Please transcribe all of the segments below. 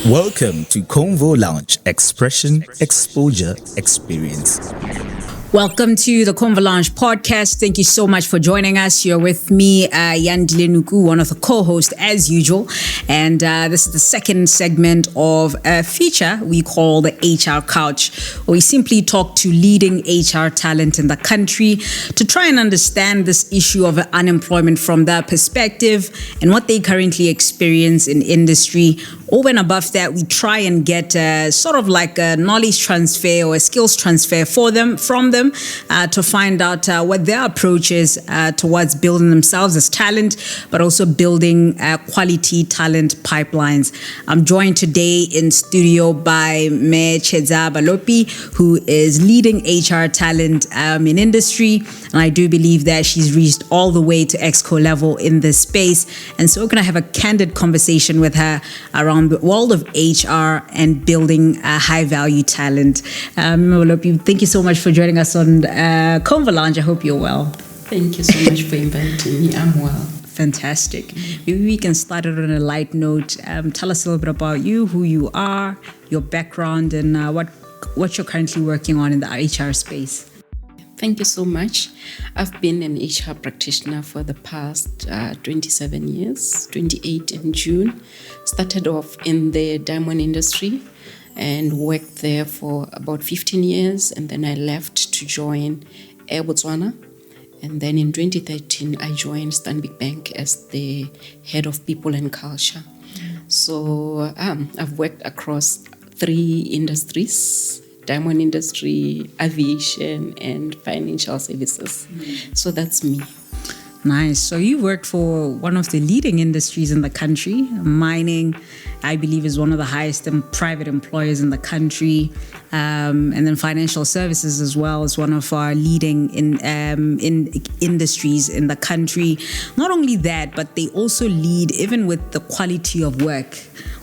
Welcome to Convo Lounge Expression, Exposure, Experience. Welcome to the Convo Lounge Podcast. Thank you so much for joining us. You're with me, Yandile Nuku, one of the co-hosts as usual. And this is the second segment of a feature we call the HR Couch, where we simply talk to leading HR talent in the country to try and understand this issue of unemployment from their perspective and what they currently experience in industry. Over and above that, we try and get sort of like a knowledge transfer or a skills transfer from them to find out what their approach is towards building themselves as talent, but also building quality talent pipelines. I'm joined today in studio by Chedza Balopi, who is leading HR talent in industry. And I do believe that she's reached all the way to exco level in this space. And so we're going to have a candid conversation with her around the world of HR and building high value talent. Thank you so much for joining us on Convo Lounge. I hope you're well. Thank you so much for inviting me. I'm well. Fantastic. Maybe we can start it on a light note. Tell us a little bit about you, who you are, your background, and what you're currently working on in the HR space. Thank you so much. I've been an HR practitioner for the past 27 years, 28 in June. Started off in the diamond industry and worked there for about 15 years. And then I left to join Air Botswana. And then in 2013, I joined Stanbic Bank as the head of people and culture. So I've worked across 3 industries: diamond industry, aviation, and financial services. So that's me. Nice. So you worked for one of the leading industries in the country. Mining, I believe, is one of the highest private employers in the country. And then financial services as well is one of our leading in industries in the country. Not only that, but they also lead even with the quality of work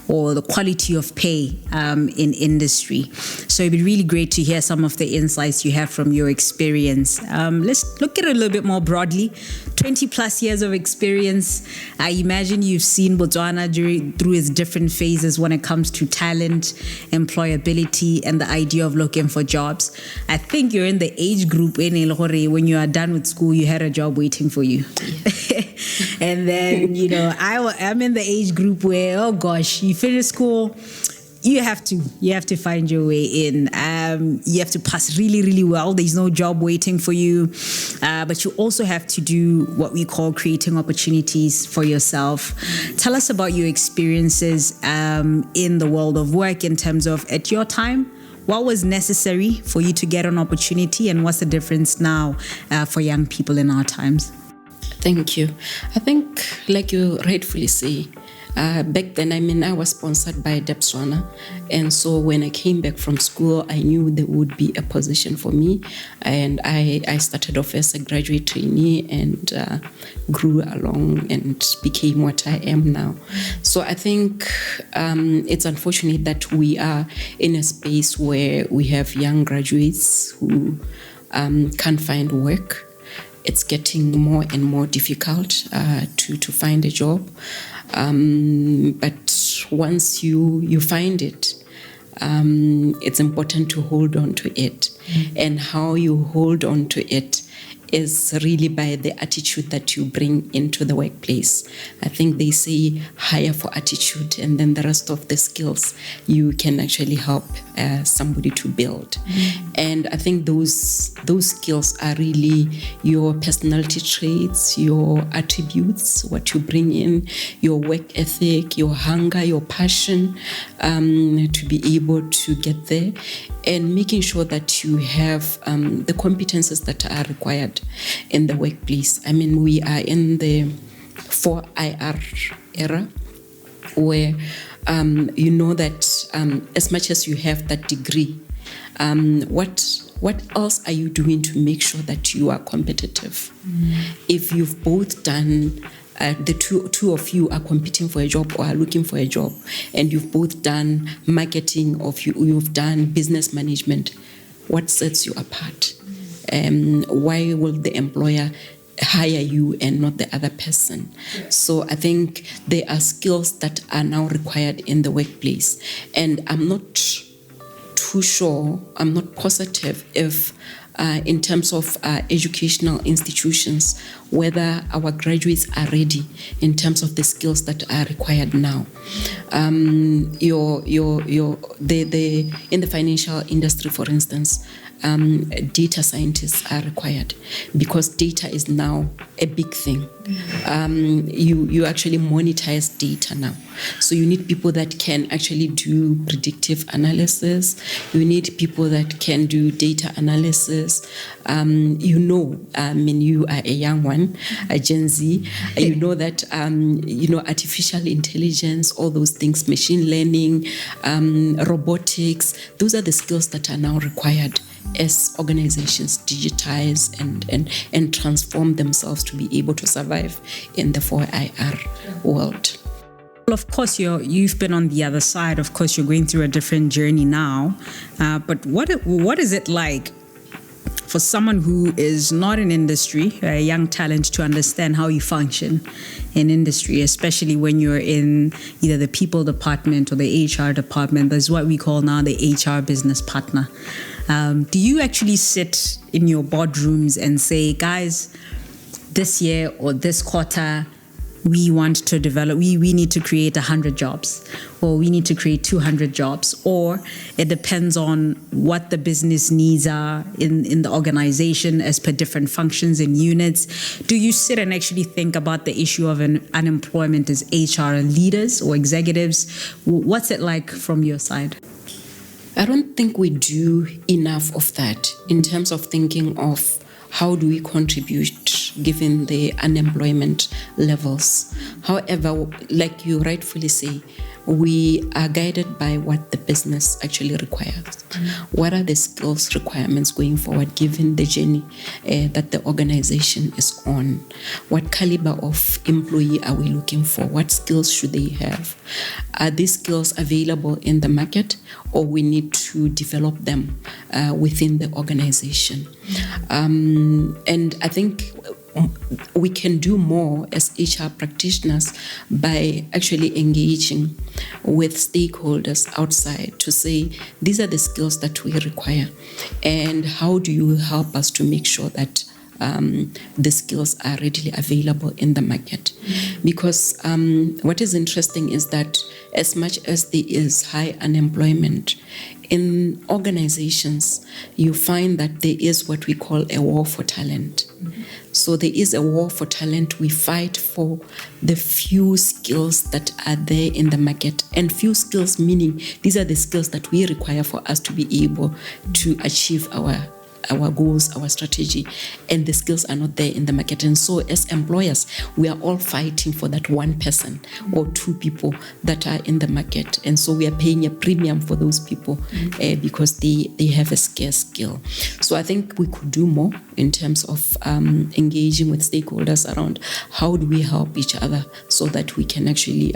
or the quality of pay in industry. So it'd be really great to hear some of the insights you have from your experience. Let's look at it a little bit more broadly. 20 plus years of experience. I imagine you've seen Botswana through its different phases when it comes to talent, employability, and the idea of looking for jobs. I think you're in the age group when you are done with school, you had a job waiting for you. Yeah. And then, I'm in the age group where, oh gosh, you finish school, you have to find your way in. You have to pass really, really well. There's no job waiting for you. But you also have to do what we call creating opportunities for yourself. Tell us about your experiences in the world of work in terms of at your time. What was necessary for you to get an opportunity, and what's the difference now for young people in our times? Thank you. I think, like you rightfully say, back then, I was sponsored by Botswana. And so when I came back from school, I knew there would be a position for me. And I started off as a graduate trainee and grew along and became what I am now. So I think it's unfortunate that we are in a space where we have young graduates who can't find work. It's getting more and more difficult to find a job. But once you find it, it's important to hold on to it. And how you hold on to it is really by the attitude that you bring into the workplace. I think they say hire for attitude, and then the rest of the skills you can actually help somebody to build. And I think those skills are really your personality traits, your attributes, what you bring in, your work ethic, your hunger, your passion to be able to get there, and making sure that you have the competences that are required in the workplace. We are in the 4IR era where that as much as you have that degree, what else are you doing to make sure that you are competitive? If you've both done the two of you are competing for a job or are looking for a job, and you've both done marketing or you've done business management, what sets you apart? Why will the employer hire you and not the other person. So I think there are skills that are now required in the workplace. And I'm not too sure, I'm not positive if in terms of educational institutions, whether our graduates are ready in terms of the skills that are required now. In the financial industry, for instance, data scientists are required because data is now a big thing. You actually monetize data now. So you need people that can actually do predictive analysis. You need people that can do data analysis. You are a young one, a Gen Z. You know that, artificial intelligence, all those things, machine learning, robotics, those are the skills that are now required as organizations digitize and transform themselves to be able to survive in the 4IR world. Well, of course, you've been on the other side. Of course, you're going through a different journey now. But what is it like for someone who is not in industry, a young talent, to understand how you function in industry, especially when you're in either the people department or the HR department? That's what we call now the HR business partner. Do you actually sit in your boardrooms and say, guys, this year or this quarter, we want to develop, we need to create 100 jobs, or we need to create 200 jobs, or it depends on what the business needs are in the organization as per different functions and units? Do you sit and actually think about the issue of unemployment as HR leaders or executives? What's it like from your side? I don't think we do enough of that in terms of thinking of how do we contribute given the unemployment levels. However, like you rightfully say, we are guided by what the business actually requires. What are the skills requirements going forward given the journey that the organization is on? What caliber of employee are we looking for? What skills should they have? Are these skills available in the market, or we need to develop them within the organization? And I think we can do more as HR practitioners by actually engaging with stakeholders outside to say, these are the skills that we require, and how do you help us to make sure that the skills are readily available in the market? Because what is interesting is that as much as there is high unemployment, in organizations, you find that there is what we call a war for talent. So there is a war for talent. We fight for the few skills that are there in the market. And few skills meaning these are the skills that we require for us to be able to achieve our goals, our strategy, and the skills are not there in the market. And so as employers, we are all fighting for that one person or two people that are in the market. And so we are paying a premium for those people because they have a scarce skill. So I think we could do more in terms of engaging with stakeholders around how do we help each other so that we can actually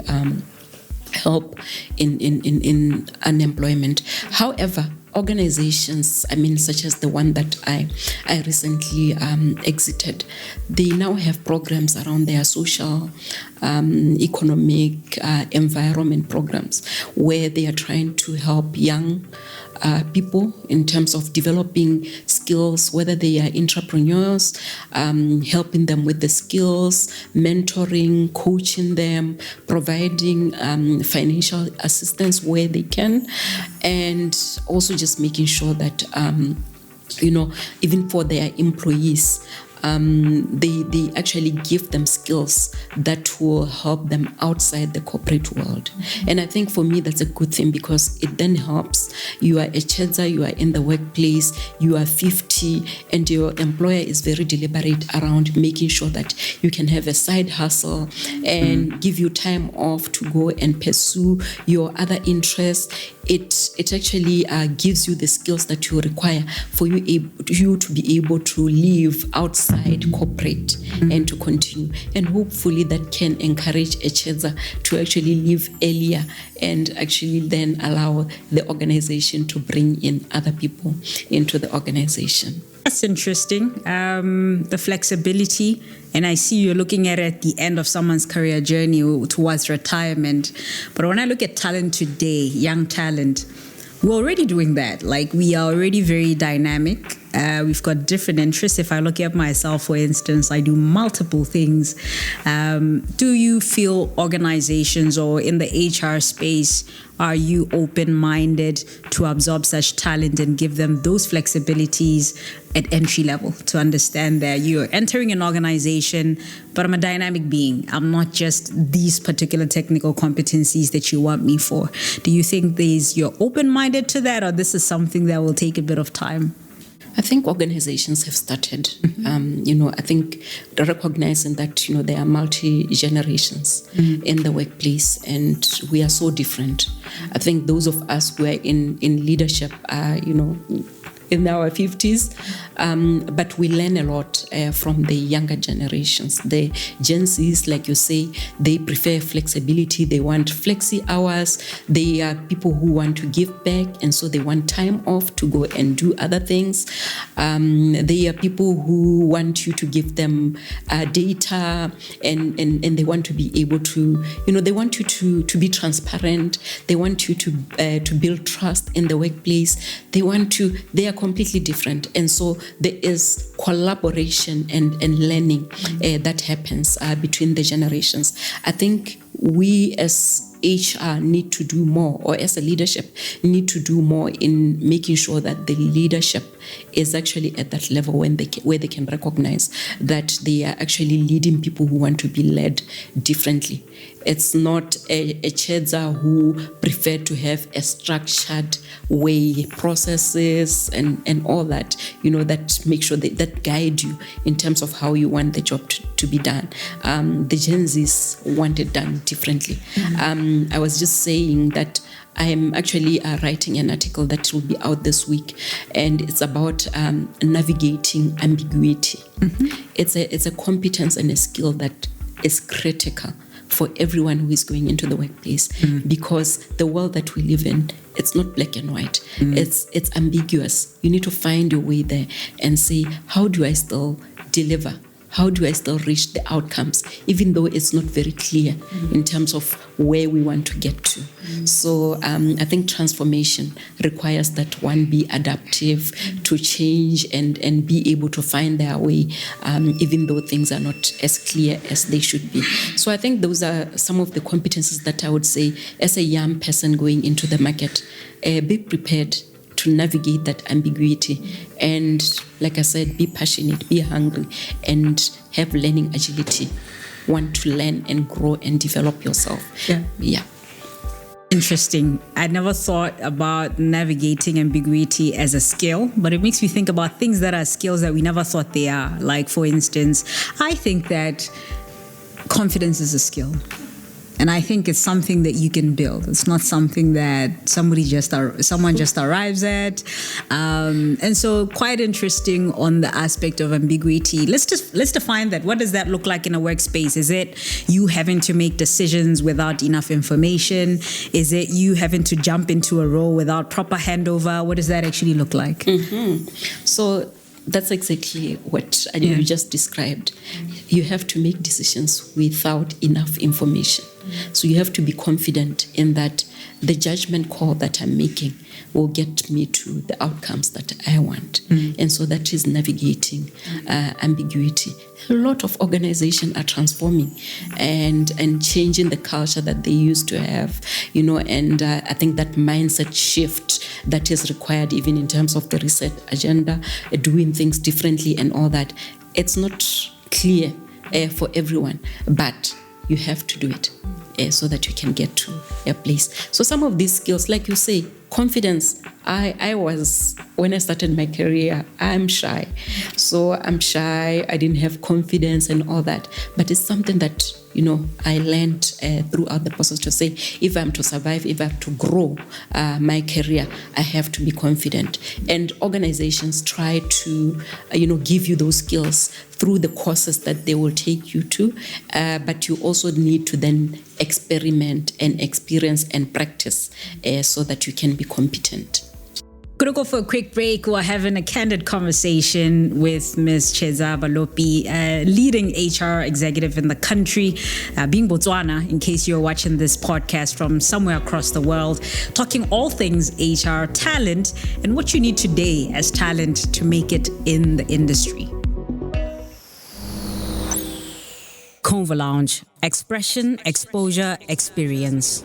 help in unemployment. However, organizations, such as the one that I recently exited, they now have programs around their social, economic, environment programs where they are trying to help young people in terms of developing skills, whether they are entrepreneurs, helping them with the skills, mentoring, coaching them, providing financial assistance where they can, and also just making sure that, even for their employees, they actually give them skills that will help them outside the corporate world. And I think for me, that's a good thing because it then helps. You are a Chedza, you are in the workplace, you are 50, and your employer is very deliberate around making sure that you can have a side hustle and give you time off to go and pursue your other interests. It actually gives you the skills that you require for you to be able to live outside corporate and to continue. And hopefully that can encourage a Chedza to actually leave earlier and actually then allow the organization to bring in other people into the organization. That's interesting. The flexibility, and I see you're looking at it at the end of someone's career journey towards retirement. But when I look at talent today, young talent, we're already doing that. Like, we are already very dynamic. We've got different interests. If I look at myself, for instance, I do multiple things. Do you feel organizations or in the HR space, are you open-minded to absorb such talent and give them those flexibilities at entry level to understand that you're entering an organization, but I'm a dynamic being. I'm not just these particular technical competencies that you want me for. Do you think you're open-minded to that, or this is something that will take a bit of time? I think organizations have started, I think recognizing that, there are multi-generations in the workplace and we are so different. I think those of us who are in leadership are, in our 50s, but we learn a lot from the younger generations. The Gen Zs, like you say, they prefer flexibility. They want flexi hours. They are people who want to give back, and so they want time off to go and do other things. They are people who want you to give them data, and they want to be able to, they want you to be transparent. They want you to build trust in the workplace. They are completely different, and so there is collaboration and learning that happens between the generations. I think we as HR need to do more, or as a leadership need to do more in making sure that the leadership is actually at that level where they can recognize that they are actually leading people who want to be led differently. It's not a Chedza who prefer to have a structured way, processes and all that, that make sure that guide you in terms of how you want the job to be done. The Gen Zs want it done differently. I was just saying that I am actually writing an article that will be out this week, and it's about navigating ambiguity. It's a competence and a skill that is critical for everyone who is going into the workplace, because the world that we live in, it's not black and white. It's ambiguous. You need to find your way there and say, how do I still deliver? How do I still reach the outcomes, even though it's not very clear in terms of where we want to get to? So I think transformation requires that one be adaptive to change and be able to find their way, even though things are not as clear as they should be. So I think those are some of the competencies that I would say as a young person going into the market, be prepared to navigate that ambiguity, and like I said, be passionate, be hungry, and have learning agility. Want to learn and grow and develop yourself. Yeah. Interesting. I never thought about navigating ambiguity as a skill, but it makes me think about things that are skills that we never thought they are. Like, for instance, I think that confidence is a skill. And I think it's something that you can build. It's not something that someone just arrives at. And so quite interesting on the aspect of ambiguity. Let's define that. What does that look like in a workspace? Is it you having to make decisions without enough information? Is it you having to jump into a role without proper handover? What does that actually look like? So that's exactly what you just described. You have to make decisions without enough information. So you have to be confident in that the judgment call that I'm making will get me to the outcomes that I want. And so that is navigating ambiguity. A lot of organizations are transforming and changing the culture that they used to have, and I think that mindset shift that is required even in terms of the reset agenda, doing things differently and all that, it's not clear for everyone, but you have to do it so that you can get to a place. So some of these skills, like you say, confidence. I was, when I started my career, I'm shy. So I'm shy. I didn't have confidence and all that. But it's something that, I learned throughout the process to say, if I'm to survive, if I have to grow my career, I have to be confident. And organizations try to, give you those skills through the courses that they will take you to. But you also need to then experiment and experience and practice so that you can be competent. Gonna go for a quick break. We're having a candid conversation with Ms. Chedza Balopi, leading HR executive in the country, being Botswana, in case you're watching this podcast from somewhere across the world, talking all things HR, talent, and what you need today as talent to make it in the industry. Convo Lounge, expression, exposure, experience.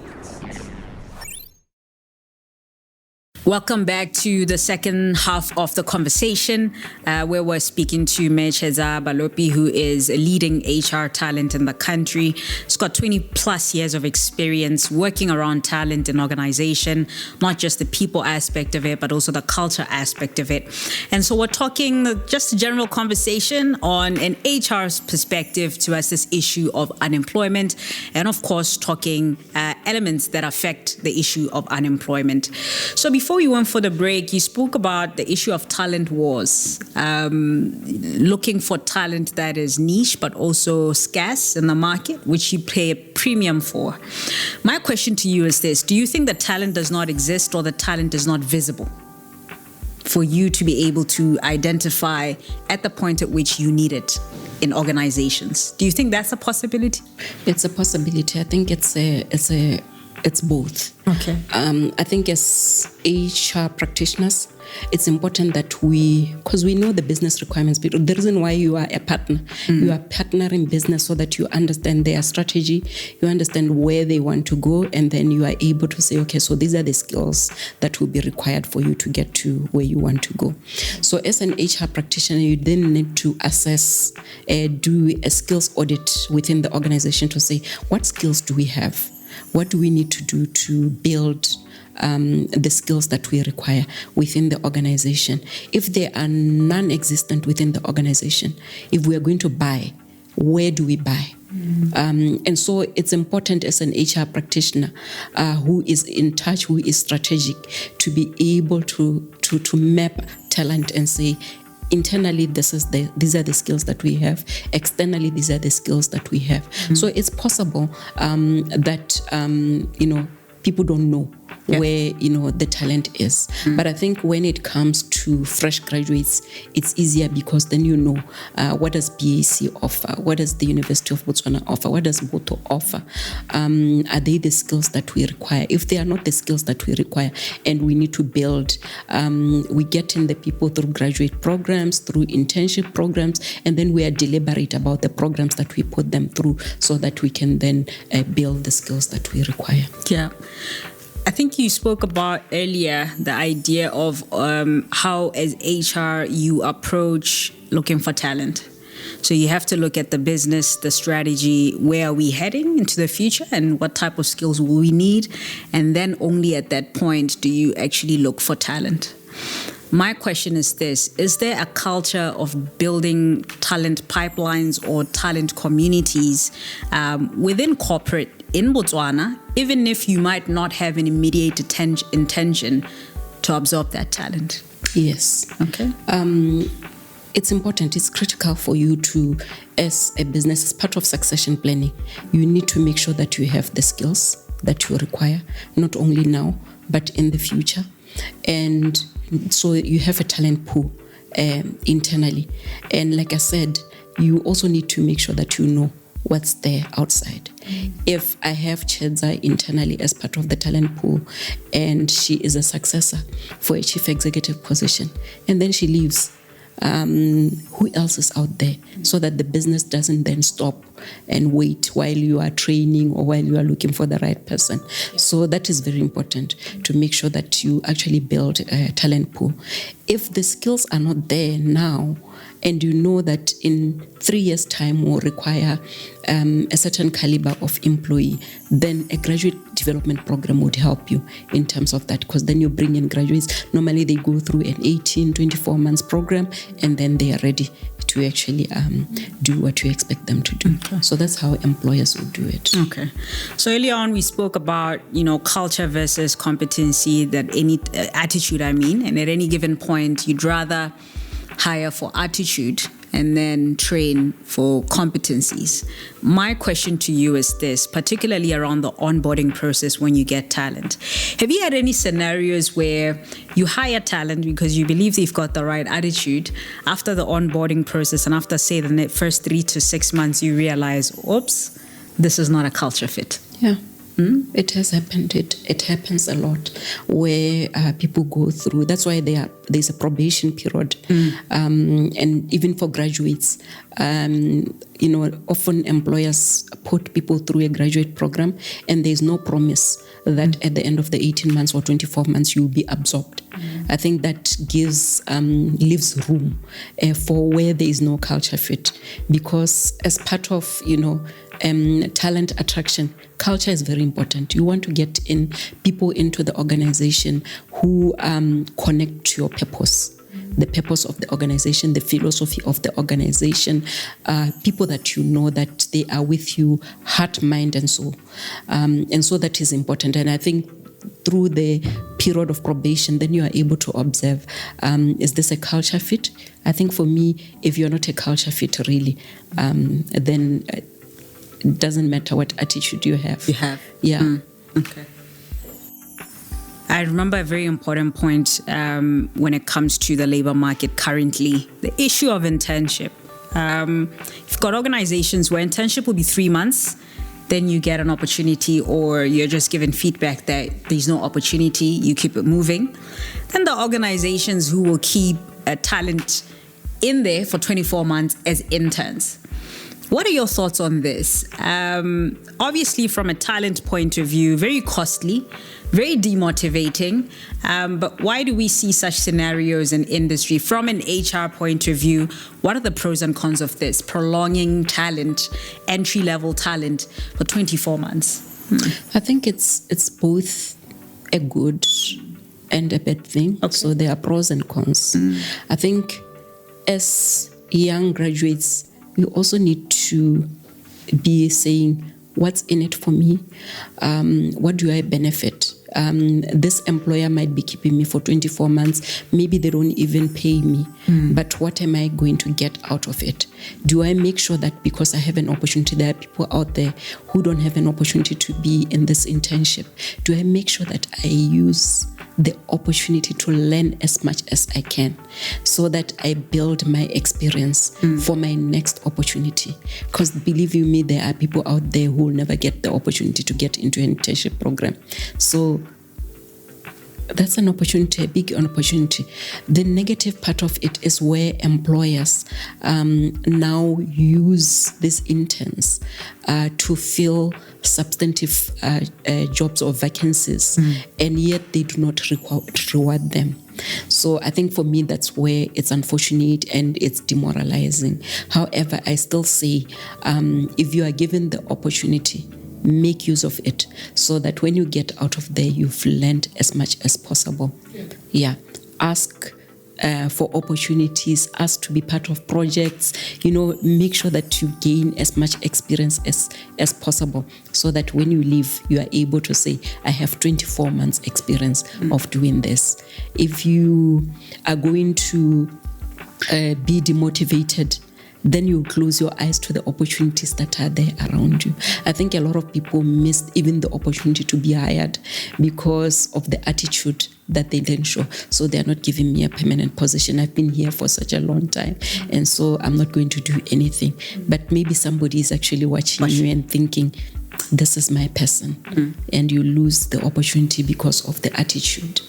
Welcome back to the second half of the conversation where we're speaking to Ms. Chedza Balopi, who is a leading HR talent in the country. She's got 20 plus years of experience working around talent in organization, not just the people aspect of it, but also the culture aspect of it. And so we're talking just a general conversation on an HR's perspective towards this issue of unemployment, and of course talking elements that affect the issue of unemployment. So before we went for the break, you spoke about the issue of talent wars, looking for talent that is niche but also scarce in the market, which you pay a premium for. My question to you is this: do you think the talent does not exist, or the talent is not visible for you to be able to identify at the point at which you need it in organizations? Do you think that's a possibility? It's a possibility. I think it's both. Okay. I think as HR practitioners, it's important that because we know the business requirements. The reason why you are a partner, you are partnering business so that you understand their strategy, you understand where they want to go, and then you are able to say, okay, so these are the skills that will be required for you to get to where you want to go. So as an HR practitioner, you then need to assess, do a skills audit within the organization to say, what skills do we have? What do we need to do to build the skills that we require within the organization? If they are non-existent within the organization, if we are going to buy, where do we buy? And so it's important as an HR practitioner who is in touch, who is strategic, to be able to map talent and say, internally, these are the skills that we have. Externally, these are the skills that we have. So it's possible that people don't know where the talent is. But I think when it comes to fresh graduates, it's easier because then what does BAC offer? What does the University of Botswana offer? What does Boto offer? Are they the skills that we require? If they are not the skills that we require and we need to build, we get in the people through graduate programs, through internship programs, and then we are deliberate about the programs that we put them through so that we can then build the skills that we require. Yeah. I think you spoke about earlier the idea of how as HR you approach looking for talent. So you have to look at the business, the strategy, where are we heading into the future and what type of skills will we need? And then only at that point do you actually look for talent. My question is this: is there a culture of building talent pipelines or talent communities within corporate in Botswana, even if you might not have an immediate intention to absorb that talent? Yes. Okay. It's important, it's critical for you to, as a business, as part of succession planning, you need to make sure that you have the skills that you require, not only now, but in the future. And so you have a talent pool internally. And like I said, you also need to make sure that you know what's there outside. If I have Chedza internally as part of the talent pool and she is a successor for a chief executive position, and then she leaves, who else is out there, so that the business doesn't then stop and wait while you are training or while you are looking for the right person. So that is very important, to make sure that you actually build a talent pool. If the skills are not there now, and you know that in 3 years' time will require a certain caliber of employee, then a graduate development program would help you in terms of that, because then you bring in graduates. Normally they go through an 18, 24 months program, and then they are ready to actually do what you expect them to do. Okay. So that's how employers will do it. Okay. So earlier on we spoke about, culture versus competency, that any attitude, and at any given point you'd rather hire for attitude and then train for competencies. My question to you is this, particularly around the onboarding process when you get talent. Have you had any scenarios where you hire talent because you believe they've got the right attitude, after the onboarding process and after, say, the first 3 to 6 months, you realize, oops, this is not a culture fit? Yeah. It has happened. It happens a lot where people go through. That's why there's a probation period, and even for graduates, often employers put people through a graduate program, and there's no promise that at the end of the 18 months or 24 months you'll be absorbed. I think that leaves room for where there is no culture fit, because as part of talent attraction, culture is very important. You want to get people into the organization who connect to your purpose, the purpose of the organization, the philosophy of the organization, people that you know that they are with you, heart, mind, and soul. And so that is important. And I think through the period of probation, then you are able to observe, is this a culture fit? I think for me, if you're not a culture fit really, then it doesn't matter what attitude you have. You have. Yeah. Okay. I remember a very important point when it comes to the labor market currently, the issue of internship. You've got organizations where internship will be 3 months, then you get an opportunity, or you're just given feedback that there's no opportunity, you keep it moving. Then the organizations who will keep a talent in there for 24 months as interns. What are your thoughts on this? Obviously, from a talent point of view, very costly, very demotivating. But why do we see such scenarios in industry? From an HR point of view, what are the pros and cons of this? Prolonging talent, entry-level talent for 24 months. I think it's both a good and a bad thing. Okay. So there are pros and cons. I think as young graduates, we also need to be saying, what's in it for me? What do I benefit? This employer might be keeping me for 24 months. Maybe they don't even pay me. But what am I going to get out of it? Do I make sure that because I have an opportunity, there are people out there who don't have an opportunity to be in this internship? Do I make sure that I use the opportunity to learn as much as I can so that I build my experience for my next opportunity? Because believe you me, there are people out there who will never get the opportunity to get into an internship program. So that's an opportunity, a big opportunity. The negative part of it is where employers now use these interns to fill substantive jobs or vacancies, and yet they do not reward them. So I think for me, that's where it's unfortunate and it's demoralizing. However, I still say if you are given the opportunity, make use of it so that when you get out of there, you've learned as much as possible. Yeah. Ask for opportunities, ask to be part of projects, make sure that you gain as much experience as possible so that when you leave, you are able to say, I have 24 months experience of doing this. If you are going to be demotivated, then you close your eyes to the opportunities that are there around you. I think a lot of people missed even the opportunity to be hired because of the attitude that they didn't show. So they're not giving me a permanent position. I've been here for such a long time, and so I'm not going to do anything. But maybe somebody is actually watching you and thinking, this is my person. And you lose the opportunity because of the attitude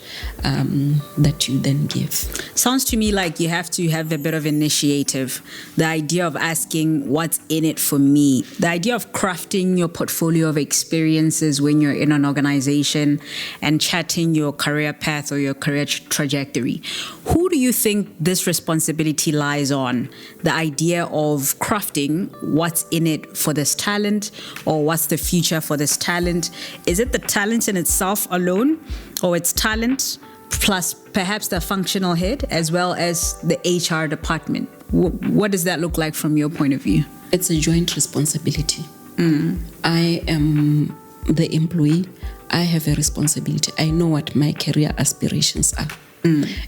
that you then give. Sounds to me like you have to have a bit of initiative. The idea of asking what's in it for me. The idea of crafting your portfolio of experiences when you're in an organization and chatting your career path or your career trajectory. Who do you think this responsibility lies on? The idea of crafting what's in it for this talent, or what's the future for this talent? Is it the talent in itself alone, or it's talent plus perhaps the functional head as well as the HR department? What does that look like from your point of view? It's a joint responsibility. I am the employee. I have a responsibility. I know what my career aspirations are.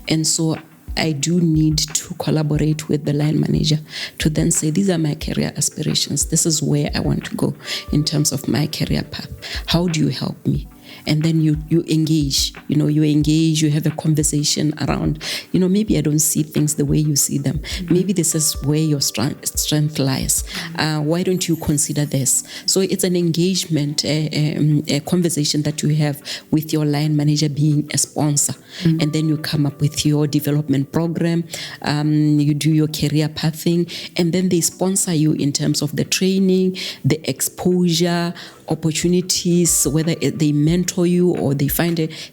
And so I do need to collaborate with the line manager to then say, these are my career aspirations. This is where I want to go in terms of my career path. How do you help me? And then you engage, you have a conversation around, maybe I don't see things the way you see them. Maybe this is where your strength lies. Why don't you consider this? So it's an engagement, a conversation that you have with your line manager being a sponsor. And then you come up with your development program, you do your career pathing, and then they sponsor you in terms of the training, the exposure, opportunities, whether they mentor you or they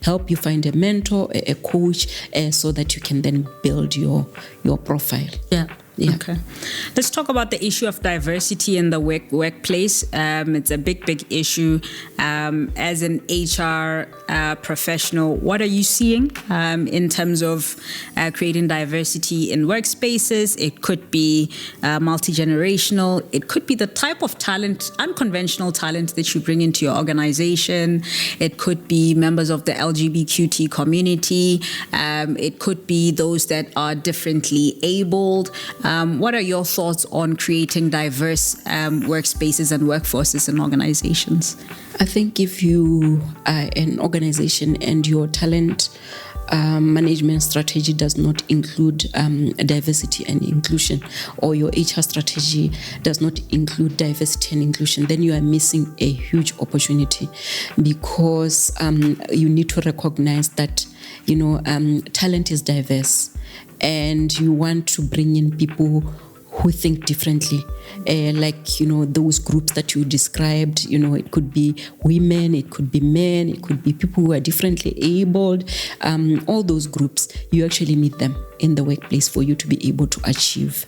help you find a mentor, a coach, so that you can then build your profile. Yeah. Okay. Let's talk about the issue of diversity in the workplace. It's a big issue. As an HR professional, what are you seeing in terms of creating diversity in workspaces? It could be multigenerational. It could be the type of talent, unconventional talent that you bring into your organization. It could be members of the LGBTQ community. It could be those that are differently abled. What are your thoughts on creating diverse workspaces and workforces in organizations? I think if you are an organization and your talent management strategy does not include diversity and inclusion, or your HR strategy does not include diversity and inclusion, then you are missing a huge opportunity, because you need to recognize that talent is diverse, and you want to bring in people who think differently, those groups that you described. It could be women, it could be men, it could be people who are differently abled. All those groups, you actually need them in the workplace for you to be able to achieve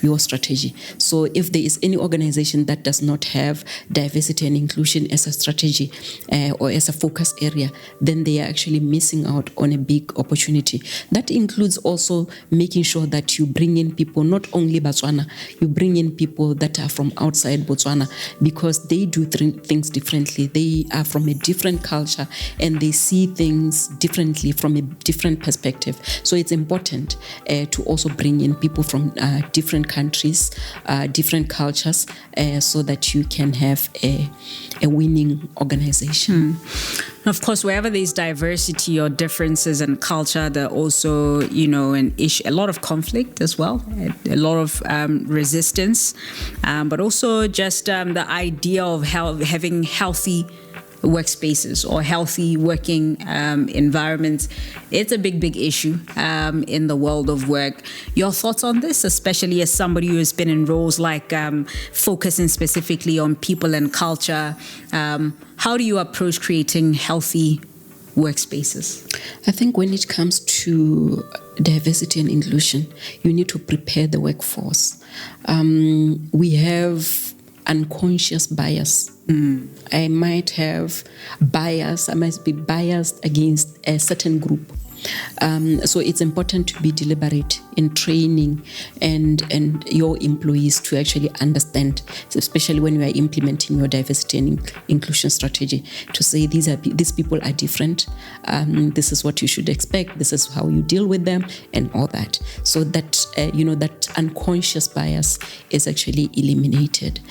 your strategy. So if there is any organization that does not have diversity and inclusion as a strategy or as a focus area, then they are actually missing out on a big opportunity. That includes also making sure that you bring in people, not only Botswana, you bring in people that are from outside Botswana, because they do things differently. They are from a different culture and they see things differently from a different perspective. So it's important to also bring in people from different countries, different cultures, so that you can have a winning organization. Of course, wherever there's diversity or differences in culture, there are also, an issue, a lot of conflict as well, a lot of resistance, but also just the idea of having healthy workspaces or healthy working environments. It's a big issue in the world of work. Your thoughts on this, especially as somebody who has been in roles like focusing specifically on people and culture. How do you approach creating healthy workspaces? I think when it comes to diversity and inclusion, you need to prepare the workforce. We have unconscious bias. I might have bias. I might be biased against a certain group. So it's important to be deliberate in training and your employees to actually understand, especially when you are implementing your diversity and inclusion strategy, to say these people are different. This is what you should expect. This is how you deal with them, and all that. So that that unconscious bias is actually eliminated.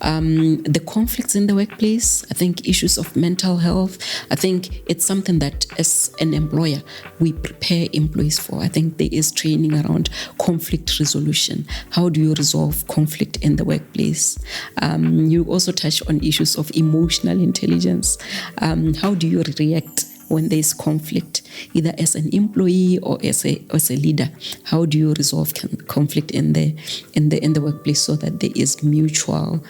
The conflicts in the workplace, I think issues of mental health, I think it's something that as an employer we prepare employees for. I think there is training around conflict resolution. How do you resolve conflict in the workplace? You also touch on issues of emotional intelligence. How do you react when there's conflict, either as an employee or as a leader? How do you resolve conflict in the workplace so that there is mutual,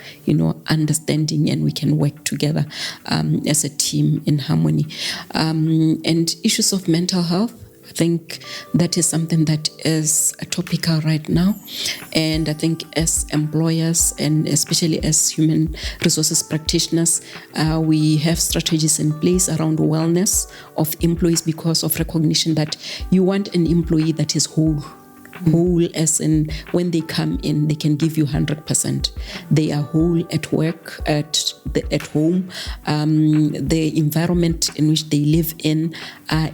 understanding, and we can work together as a team in harmony? And issues of mental health, I think that is something that is topical right now. And I think as employers, and especially as human resources practitioners, we have strategies in place around wellness of employees, because of recognition that you want an employee that is whole. Whole as in when they come in, they can give you 100%. They are whole at work, at home. The environment in which they live in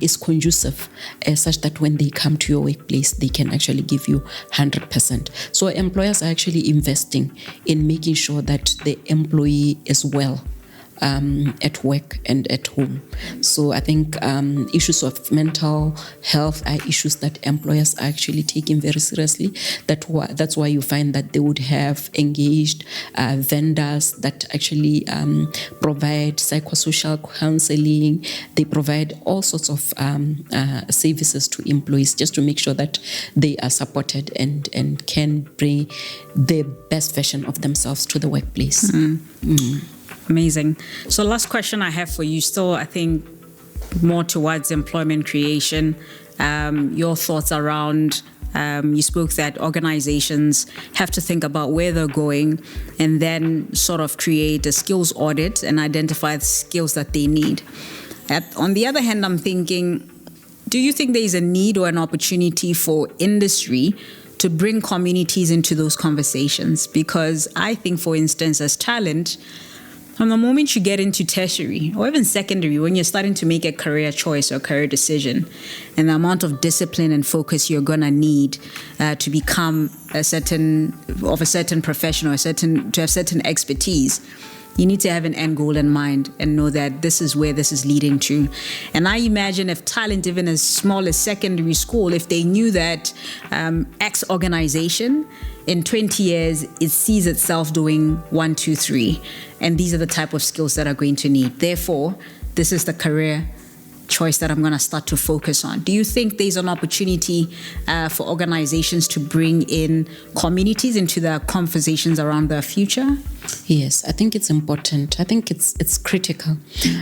is conducive, such that when they come to your workplace, they can actually give you 100%. So employers are actually investing in making sure that the employee is well at work and at home. So I think issues of mental health are issues that employers are actually taking very seriously. That's why you find that they would have engaged vendors that actually provide psychosocial counseling. They provide all sorts of services to employees just to make sure that they are supported and can bring the best version of themselves to the workplace. Amazing. So last question I have for you, still I think more towards employment creation. Your thoughts around, you spoke that organizations have to think about where they're going and then sort of create a skills audit and identify the skills that they need. On the other hand, I'm thinking, do you think there is a need or an opportunity for industry to bring communities into those conversations? Because I think, for instance, as talent, from the moment you get into tertiary or even secondary, when you're starting to make a career choice or career decision, and the amount of discipline and focus you're gonna need to become a certain profession or to have certain expertise, you need to have an end goal in mind and know that this is where this is leading to. And I imagine if talent, even as small as secondary school, if they knew that X organization in 20 years, it sees itself doing 1, 2, 3. And these are the type of skills that are going to need. Therefore, this is the career choice that I'm going to start to focus on. Do you think there's an opportunity for organizations to bring in communities into the conversations around their future? Yes, I think it's important. I think it's critical.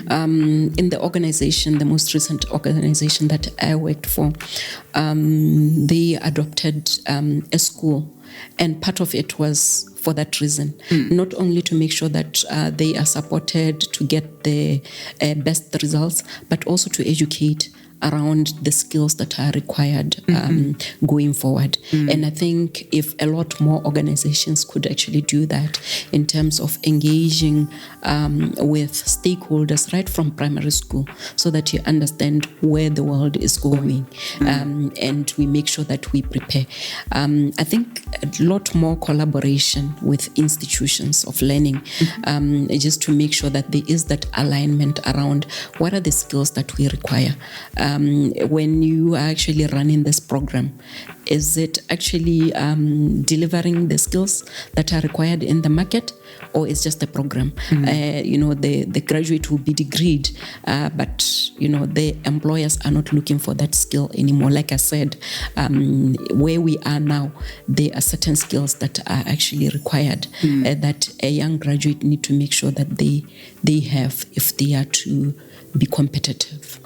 In the organization, the most recent organization that I worked for, they adopted a school. And part of it was for that reason, not only to make sure that they are supported to get the best results, but also to educate around the skills that are required going forward. And I think if a lot more organizations could actually do that in terms of engaging with stakeholders right from primary school, so that you understand where the world is going, and we make sure that we prepare. I think a lot more collaboration with institutions of learning, just to make sure that there is that alignment around what are the skills that we require. When you are actually running this program, is it actually delivering the skills that are required in the market, or is just a program? The graduate will be degreed, but the employers are not looking for that skill anymore. Like I said, where we are now, there are certain skills that are actually required that a young graduate need to make sure that they have if they are to be competitive.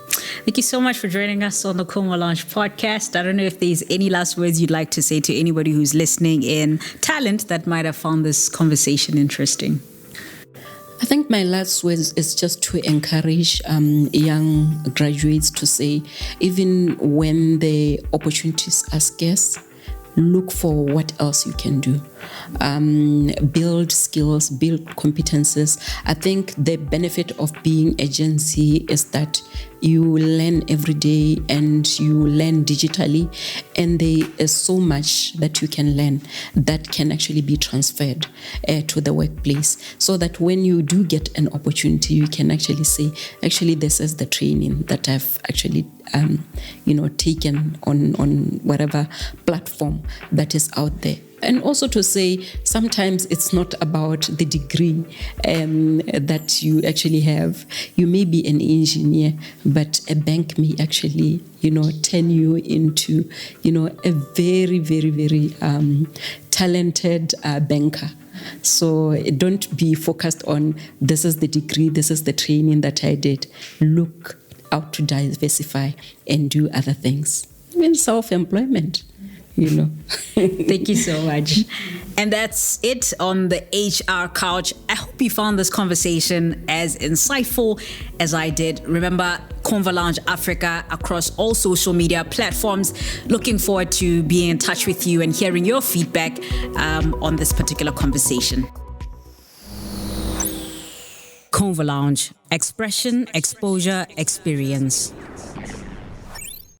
Thank you so much for joining us on the Convo Lounge Podcast. I don't know if there's any last words you'd like to say to anybody who's listening in talent that might have found this conversation interesting. I think my last words is just to encourage young graduates to say, even when the opportunities are scarce, look for what else you can do. Build skills, build competences. I think the benefit of being a Gen Z is that you learn every day and you learn digitally, and there is so much that you can learn that can actually be transferred to the workplace, so that when you do get an opportunity, you can actually say, actually, this is the training that I've actually taken on whatever platform that is out there. And also to say, sometimes it's not about the degree that you actually have. You may be an engineer, but a bank may actually, turn you into, a very, very, very talented banker. So don't be focused on, this is the degree, this is the training that I did. Look out to diversify and do other things. Even self-employment. Thank you so much. And that's it on the HR Couch. I hope you found this conversation as insightful as I did. Remember, Convo Lounge Africa across all social media platforms. Looking forward to being in touch with you and hearing your feedback on this particular conversation. Convo Lounge, expression, exposure, experience.